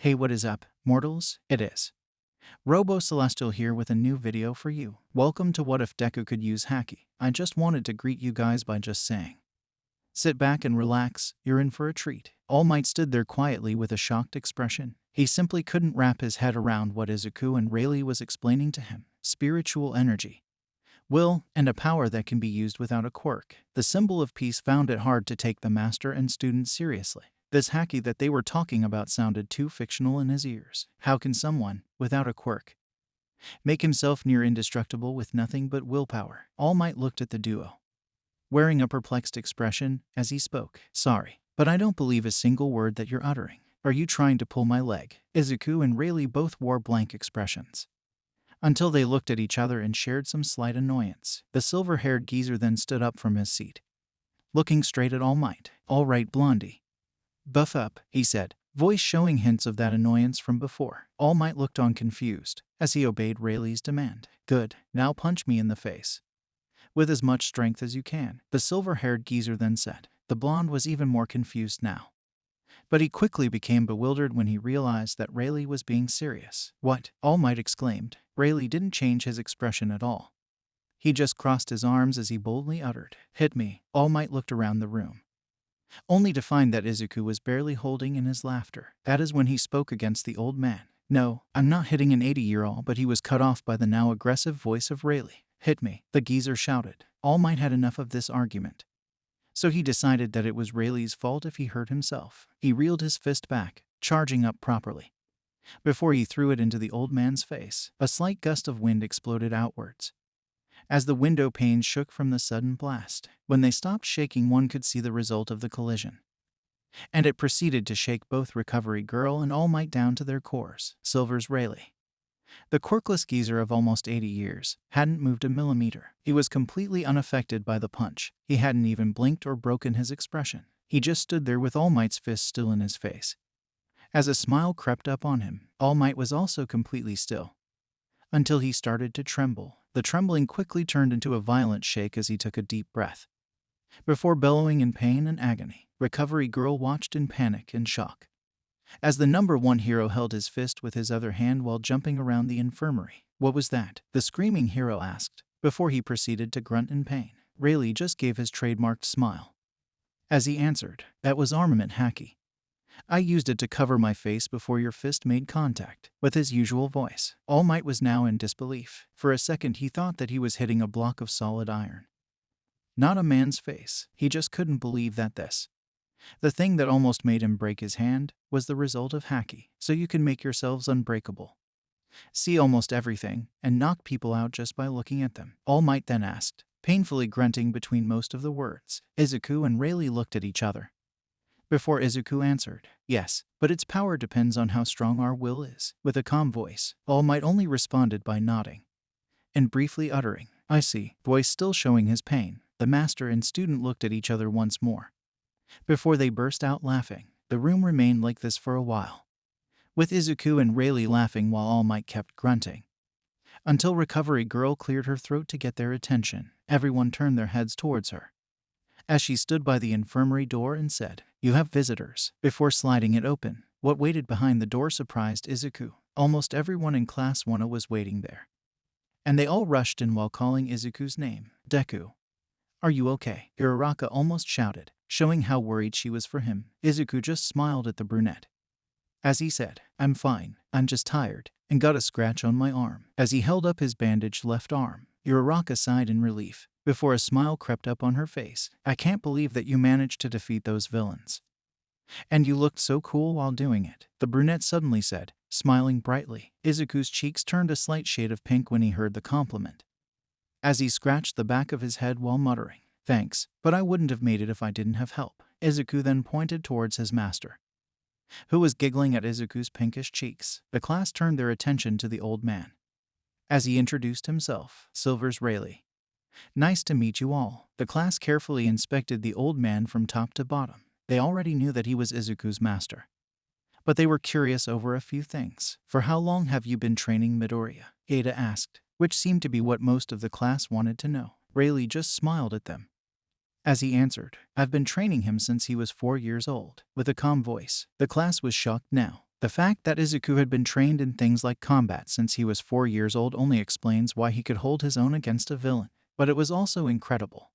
Hey, what is up, mortals? It is Robo Celestial here with a new video for you. Welcome to What If Deku Could Use Haki. I just wanted to greet you guys by just saying, sit back and relax, you're in for a treat. All Might stood there quietly with a shocked expression. He simply couldn't wrap his head around what Izuku and Rayleigh was explaining to him. Spiritual energy, will, and a power that can be used without a quirk. The symbol of peace found it hard to take the master and student seriously. This Haki that they were talking about sounded too fictional in his ears. How can someone, without a quirk, make himself near indestructible with nothing but willpower? All Might looked at the duo, wearing a perplexed expression as he spoke. Sorry, but I don't believe a single word that you're uttering. Are you trying to pull my leg? Izuku and Rayleigh both wore blank expressions, until they looked at each other and shared some slight annoyance. The silver-haired geezer then stood up from his seat, looking straight at All Might. All right, Blondie, buff up, he said, voice showing hints of that annoyance from before. All Might looked on confused as he obeyed Rayleigh's demand. Good, now punch me in the face, with as much strength as you can, the silver-haired geezer then said. The blonde was even more confused now, but he quickly became bewildered when he realized that Rayleigh was being serious. What? All Might exclaimed. Rayleigh didn't change his expression at all. He just crossed his arms as he boldly uttered, hit me. All Might looked around the room, only to find that Izuku was barely holding in his laughter. That is when he spoke against the old man. No, I'm not hitting an 80-year-old, but he was cut off by the now aggressive voice of Rayleigh. Hit me, the geezer shouted. All Might had enough of this argument, so he decided that it was Rayleigh's fault if he hurt himself. He reeled his fist back, charging up properly, before he threw it into the old man's face. A slight gust of wind exploded outwards, as the window panes shook from the sudden blast. When they stopped shaking, one could see the result of the collision, and it proceeded to shake both Recovery Girl and All Might down to their cores. Silver's Rayleigh, the quirkless geezer of almost 80 years, hadn't moved a millimeter. He was completely unaffected by the punch. He hadn't even blinked or broken his expression. He just stood there with All Might's fist still in his face. As a smile crept up on him, All Might was also completely still, until he started to tremble. The trembling quickly turned into a violent shake as he took a deep breath, before bellowing in pain and agony. Recovery Girl watched in panic and shock, as the number one hero held his fist with his other hand while jumping around the infirmary. What was that? The screaming hero asked, before he proceeded to grunt in pain. Rayleigh just gave his trademarked smile as he answered, that was armament Haki. I used it to cover my face before your fist made contact. With his usual voice, All Might was now in disbelief. For a second he thought that he was hitting a block of solid iron, not a man's face. He just couldn't believe that the thing that almost made him break his hand, was the result of Haki. So you can make yourselves unbreakable, see almost everything, and knock people out just by looking at them? All Might then asked, painfully grunting between most of the words. Izuku and Rayleigh looked at each other, before Izuku answered, yes, but its power depends on how strong our will is. With a calm voice, All Might only responded by nodding and briefly uttering, I see, voice still showing his pain. The master and student looked at each other once more, before they burst out laughing. The room remained like this for a while, with Izuku and Rayleigh laughing while All Might kept grunting, until Recovery Girl cleared her throat to get their attention. Everyone turned their heads towards her, as she stood by the infirmary door and said, you have visitors, before sliding it open. What waited behind the door surprised Izuku. Almost everyone in Class 1 was waiting there, and they all rushed in while calling Izuku's name. Deku, are you okay? Uraraka almost shouted, showing how worried she was for him. Izuku just smiled at the brunette, as he said, I'm fine, I'm just tired, and got a scratch on my arm. As he held up his bandaged left arm, Uraraka sighed in relief, before a smile crept up on her face. I can't believe that you managed to defeat those villains. And you looked so cool while doing it, the brunette suddenly said, smiling brightly. Izuku's cheeks turned a slight shade of pink when he heard the compliment, as he scratched the back of his head while muttering, thanks, but I wouldn't have made it if I didn't have help. Izuku then pointed towards his master, who was giggling at Izuku's pinkish cheeks. The class turned their attention to the old man, as he introduced himself. Silver's Rayleigh, nice to meet you all. The class carefully inspected the old man from top to bottom. They already knew that he was Izuku's master, but they were curious over a few things. For how long have you been training Midoriya? Ada asked, which seemed to be what most of the class wanted to know. Rayleigh just smiled at them, as he answered, I've been training him since he was 4 years old. With a calm voice, the class was shocked now. The fact that Izuku had been trained in things like combat since he was 4 years old only explains why he could hold his own against a villain, but it was also incredible,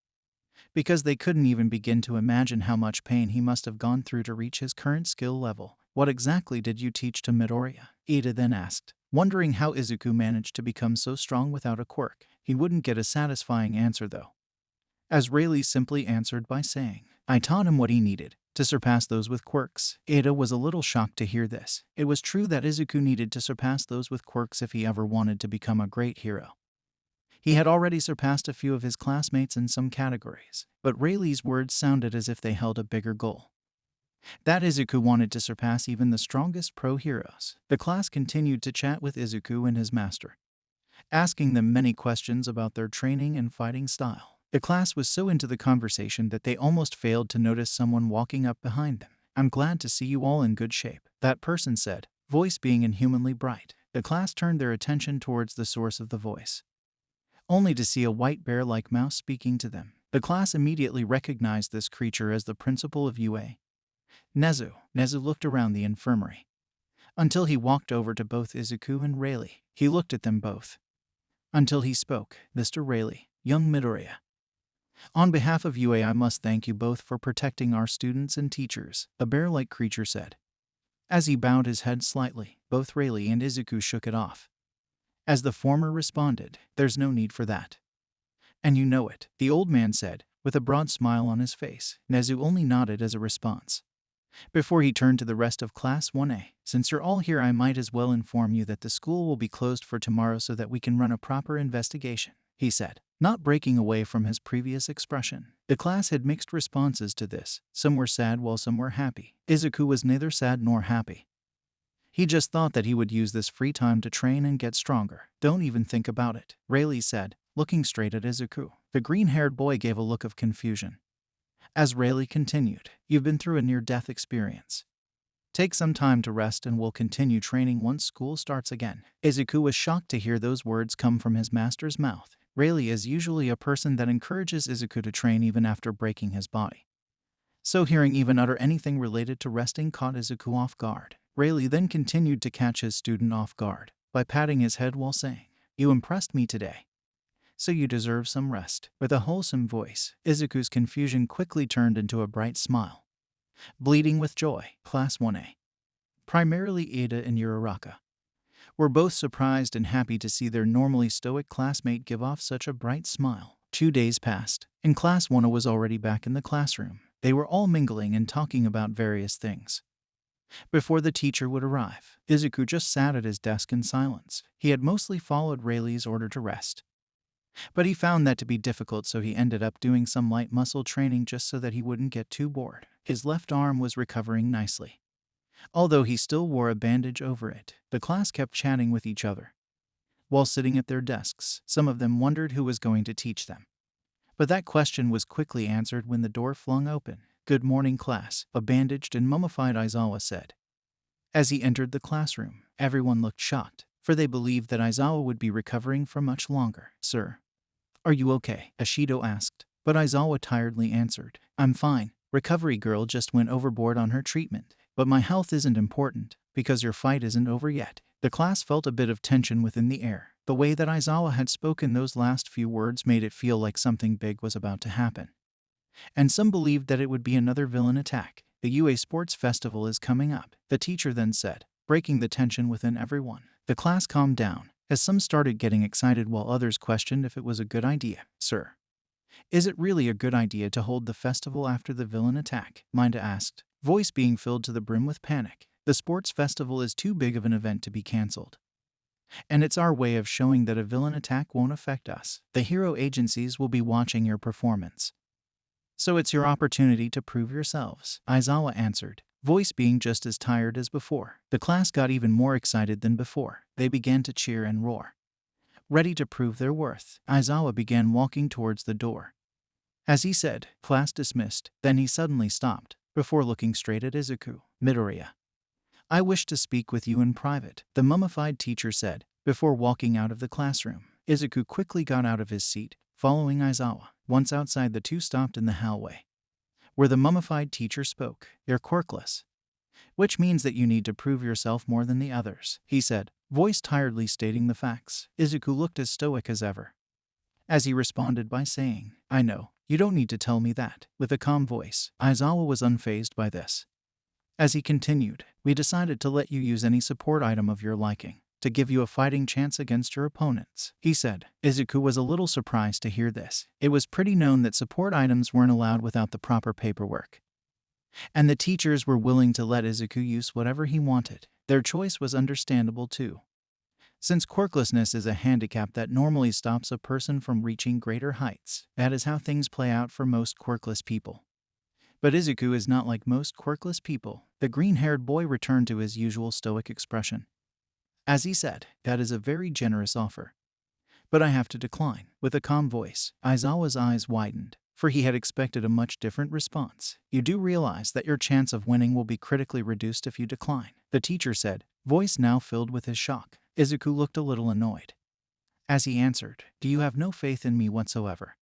because they couldn't even begin to imagine how much pain he must have gone through to reach his current skill level. What exactly did you teach to Midoriya? Ida then asked, wondering how Izuku managed to become so strong without a quirk. He wouldn't get a satisfying answer though, as Rayleigh simply answered by saying, I taught him what he needed to surpass those with quirks. Ada was a little shocked to hear this. It was true that Izuku needed to surpass those with quirks if he ever wanted to become a great hero. He had already surpassed a few of his classmates in some categories, but Rayleigh's words sounded as if they held a bigger goal, that Izuku wanted to surpass even the strongest pro heroes. The class continued to chat with Izuku and his master, asking them many questions about their training and fighting style. The class was so into the conversation that they almost failed to notice someone walking up behind them. I'm glad to see you all in good shape, that person said, voice being inhumanly bright. The class turned their attention towards the source of the voice, only to see a white bear-like mouse speaking to them. The class immediately recognized this creature as the principal of UA, Nezu. Nezu looked around the infirmary until he walked over to both Izuku and Rayleigh. He looked at them both until he spoke. Mr. Rayleigh, young Midoriya, on behalf of UA, I must thank you both for protecting our students and teachers, the bear-like creature said. As he bowed his head slightly, both Rayleigh and Izuku shook it off. As the former responded, there's no need for that. And you know it, the old man said, with a broad smile on his face. Nezu only nodded as a response. Before he turned to the rest of Class 1A, since you're all here, I might as well inform you that the school will be closed for tomorrow so that we can run a proper investigation, he said, not breaking away from his previous expression. The class had mixed responses to this. Some were sad while some were happy. Izuku was neither sad nor happy. He just thought that he would use this free time to train and get stronger. Don't even think about it, Rayleigh said, looking straight at Izuku. The green-haired boy gave a look of confusion. As Rayleigh continued, you've been through a near-death experience. Take some time to rest and we'll continue training once school starts again. Izuku was shocked to hear those words come from his master's mouth. Rayleigh is usually a person that encourages Izuku to train even after breaking his body, so hearing even utter anything related to resting caught Izuku off guard. Rayleigh then continued to catch his student off guard by patting his head while saying, you impressed me today, so you deserve some rest. With a wholesome voice, Izuku's confusion quickly turned into a bright smile. Bleeding with joy, Class 1A, primarily Ada and Uraraka, were both surprised and happy to see their normally stoic classmate give off such a bright smile. 2 days passed, and Class 1A was already back in the classroom. They were all mingling and talking about various things. Before the teacher would arrive, Izuku just sat at his desk in silence. He had mostly followed Rayleigh's order to rest, but he found that to be difficult, so he ended up doing some light muscle training just so that he wouldn't get too bored. His left arm was recovering nicely, although he still wore a bandage over it. The class kept chatting with each other while sitting at their desks. Some of them wondered who was going to teach them, but that question was quickly answered when the door flung open. Good morning, class, a bandaged and mummified Aizawa said. As he entered the classroom, everyone looked shocked, for they believed that Aizawa would be recovering for much longer. Sir, are you okay? Ashido asked, but Aizawa tiredly answered, I'm fine. Recovery girl just went overboard on her treatment, but my health isn't important, because your fight isn't over yet. The class felt a bit of tension within the air. The way that Aizawa had spoken those last few words made it feel like something big was about to happen. And some believed that it would be another villain attack. The UA Sports Festival is coming up, the teacher then said, breaking the tension within everyone. The class calmed down, as some started getting excited while others questioned if it was a good idea. Sir, is it really a good idea to hold the festival after the villain attack? Minda asked, voice being filled to the brim with panic. The sports festival is too big of an event to be cancelled, and it's our way of showing that a villain attack won't affect us. The hero agencies will be watching your performance, so it's your opportunity to prove yourselves, Aizawa answered, voice being just as tired as before. The class got even more excited than before. They began to cheer and roar, ready to prove their worth. Aizawa began walking towards the door. As he said, class dismissed, then he suddenly stopped, before looking straight at Izuku. Midoriya, I wish to speak with you in private, the mummified teacher said, before walking out of the classroom. Izuku quickly got out of his seat, following Aizawa. Once outside, the two stopped in the hallway, where the mummified teacher spoke. You're quirkless, which means that you need to prove yourself more than the others, he said, voice tiredly stating the facts. Izuku looked as stoic as ever, as he responded by saying, I know, you don't need to tell me that. With a calm voice, Aizawa was unfazed by this. As he continued, we decided to let you use any support item of your liking, to give you a fighting chance against your opponents, he said. Izuku was a little surprised to hear this. It was pretty known that support items weren't allowed without the proper paperwork, and the teachers were willing to let Izuku use whatever he wanted. Their choice was understandable too, since quirklessness is a handicap that normally stops a person from reaching greater heights. That is how things play out for most quirkless people. But Izuku is not like most quirkless people. The green-haired boy returned to his usual stoic expression, as he said, that is a very generous offer, but I have to decline. With a calm voice, Aizawa's eyes widened, for he had expected a much different response. You do realize that your chance of winning will be critically reduced if you decline, the teacher said, voice now filled with his shock. Izuku looked a little annoyed as he answered, do you have no faith in me whatsoever?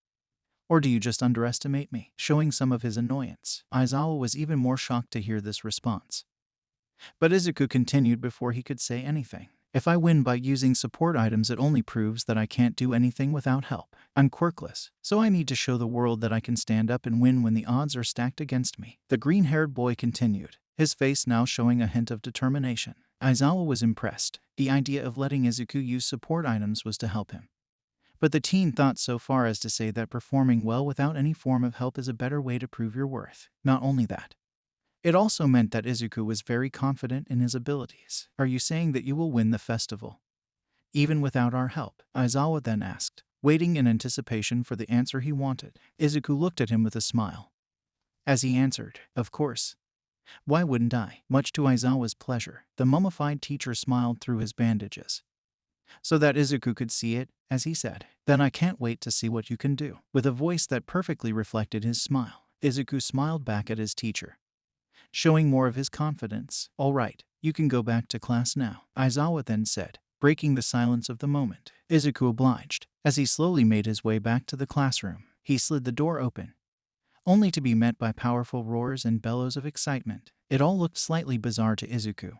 Or do you just underestimate me? Showing some of his annoyance, Aizawa was even more shocked to hear this response. But Izuku continued before he could say anything. If I win by using support items, it only proves that I can't do anything without help. I'm quirkless, so I need to show the world that I can stand up and win when the odds are stacked against me. The green-haired boy continued, his face now showing a hint of determination. Aizawa was impressed. The idea of letting Izuku use support items was to help him. But the teen thought so far as to say that performing well without any form of help is a better way to prove your worth. Not only that, it also meant that Izuku was very confident in his abilities. Are you saying that you will win the festival, even without our help? Aizawa then asked, waiting in anticipation for the answer he wanted. Izuku looked at him with a smile, as he answered, of course. Why wouldn't I? Much to Aizawa's pleasure, the mummified teacher smiled through his bandages, so that Izuku could see it, as he said, then I can't wait to see what you can do. With a voice that perfectly reflected his smile, Izuku smiled back at his teacher, showing more of his confidence. All right, you can go back to class now, Aizawa then said, breaking the silence of the moment. Izuku obliged. As he slowly made his way back to the classroom, he slid the door open, only to be met by powerful roars and bellows of excitement. It all looked slightly bizarre to Izuku,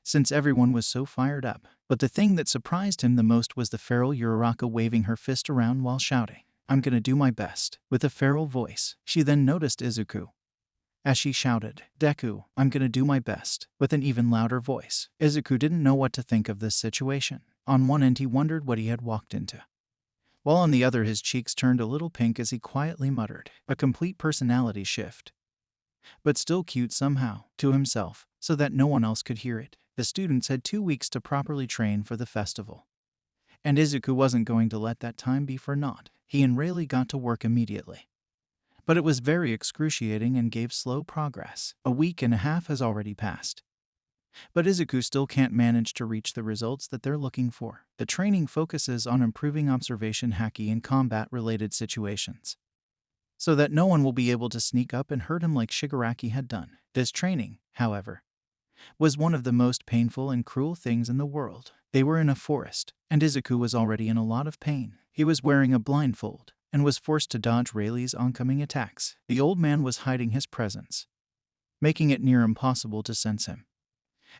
since everyone was so fired up. But the thing that surprised him the most was the feral Uraraka waving her fist around while shouting, I'm gonna do my best. With a feral voice, she then noticed Izuku, as she shouted, Deku, I'm gonna do my best, with an even louder voice. Izuku didn't know what to think of this situation. On one end he wondered what he had walked into, while on the other his cheeks turned a little pink as he quietly muttered, a complete personality shift, but still cute somehow, to himself, so that no one else could hear it. The students had 2 weeks to properly train for the festival, and Izuku wasn't going to let that time be for naught. He and Rayleigh got to work immediately, but it was very excruciating and gave slow progress. A week and a half has already passed, but Izuku still can't manage to reach the results that they're looking for. The training focuses on improving observation haki in combat-related situations, so that no one will be able to sneak up and hurt him like Shigaraki had done. This training, however, was one of the most painful and cruel things in the world. They were in a forest, and Izuku was already in a lot of pain. He was wearing a blindfold, and was forced to dodge Rayleigh's oncoming attacks. The old man was hiding his presence, making it near impossible to sense him.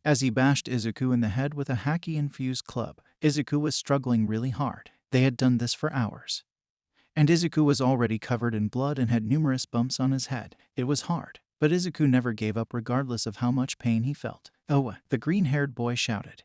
As he bashed Izuku in the head with a haki-infused club, Izuku was struggling really hard. They had done this for hours, and Izuku was already covered in blood and had numerous bumps on his head. It was hard, but Izuku never gave up regardless of how much pain he felt. Oh, the green-haired boy shouted,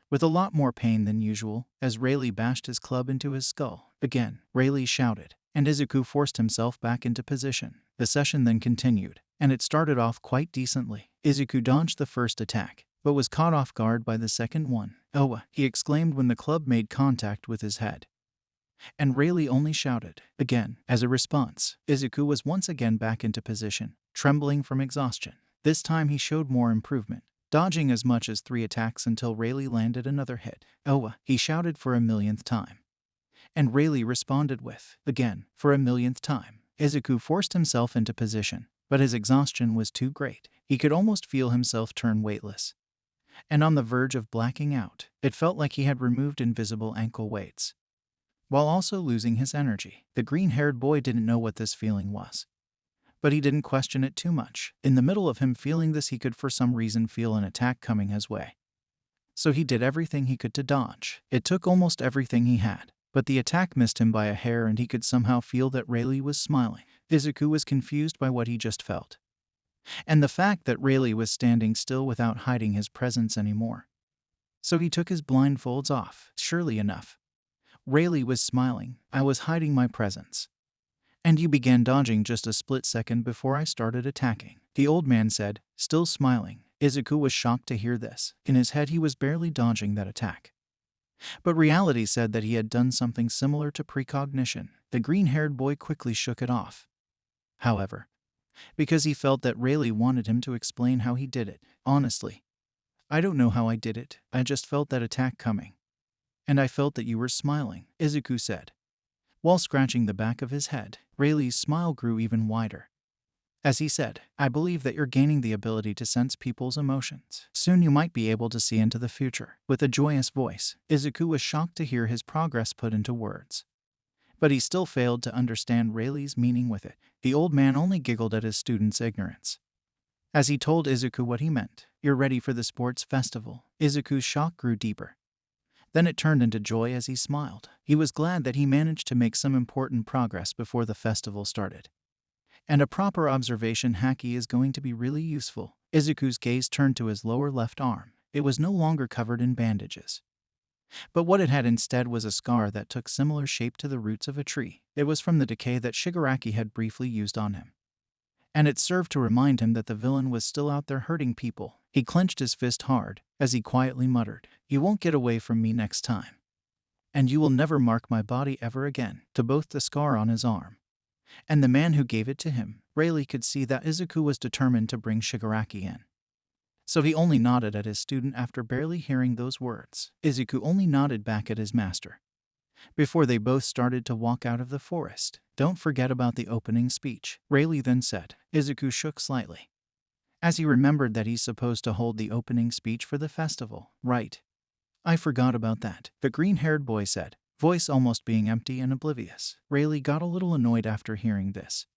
with a lot more pain than usual, as Rayleigh bashed his club into his skull. Again, Rayleigh shouted, and Izuku forced himself back into position. The session then continued, and it started off quite decently. Izuku dodged the first attack, but was caught off guard by the second one. Oh, he exclaimed when the club made contact with his head, and Rayleigh only shouted. Again, as a response, Izuku was once again back into position, trembling from exhaustion. This time he showed more improvement, dodging as much as 3 attacks until Rayleigh landed another hit. Oh, he shouted for a millionth time, and Rayleigh responded with, again, for a millionth time. Izuku forced himself into position, but his exhaustion was too great. He could almost feel himself turn weightless, and on the verge of blacking out. It felt like he had removed invisible ankle weights, while also losing his energy. The green-haired boy didn't know what this feeling was, But he didn't question it too much. In the middle of him feeling this, he could for some reason feel an attack coming his way. So he did everything he could to dodge. It took almost everything he had, but the attack missed him by a hair, and he could somehow feel that Rayleigh was smiling. Izuku was confused by what he just felt, and the fact that Rayleigh was standing still without hiding his presence anymore. So he took his blindfolds off. Surely enough, Rayleigh was smiling. "I was hiding my presence, and you began dodging just a split second before I started attacking," the old man said, still smiling. Izuku was shocked to hear this. In his head, he was barely dodging that attack. But reality said that he had done something similar to precognition. The green-haired boy quickly shook it off, however, because he felt that Rayleigh wanted him to explain how he did it. "Honestly, I don't know how I did it. I just felt that attack coming, and I felt that you were smiling," Izuku said, while scratching the back of his head. Rayleigh's smile grew even wider as he said, "I believe that you're gaining the ability to sense people's emotions. Soon you might be able to see into the future." With a joyous voice, Izuku was shocked to hear his progress put into words, but he still failed to understand Rayleigh's meaning with it. The old man only giggled at his student's ignorance as he told Izuku what he meant. "You're ready for the sports festival." Izuku's shock grew deeper. Then it turned into joy as he smiled. He was glad that he managed to make some important progress before the festival started. And a proper observation Haki is going to be really useful. Izuku's gaze turned to his lower left arm. It was no longer covered in bandages, but what it had instead was a scar that took similar shape to the roots of a tree. It was from the decay that Shigaraki had briefly used on him, and it served to remind him that the villain was still out there hurting people. He clenched his fist hard as he quietly muttered, "You won't get away from me next time, and you will never mark my body ever again." To both the scar on his arm and the man who gave it to him, Rayleigh could see that Izuku was determined to bring Shigaraki in. So he only nodded at his student after barely hearing those words. Izuku only nodded back at his master before they both started to walk out of the forest. "Don't forget about the opening speech," Rayleigh then said. Izuku shook slightly as he remembered that he's supposed to hold the opening speech for the festival. "Right. I forgot about that," the green-haired boy said, voice almost being empty and oblivious. Rayleigh got a little annoyed after hearing this,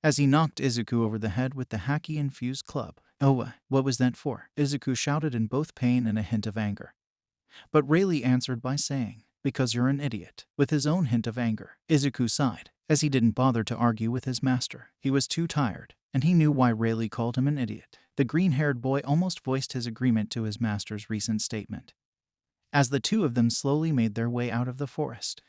as he knocked Izuku over the head with the Haki-infused club. "Oh, what was that for?" Izuku shouted in both pain and a hint of anger. But Rayleigh answered by saying, "Because you're an idiot." With his own hint of anger, Izuku sighed, as he didn't bother to argue with his master. He was too tired, and he knew why Rayleigh called him an idiot. The green-haired boy almost voiced his agreement to his master's recent statement as the two of them slowly made their way out of the forest.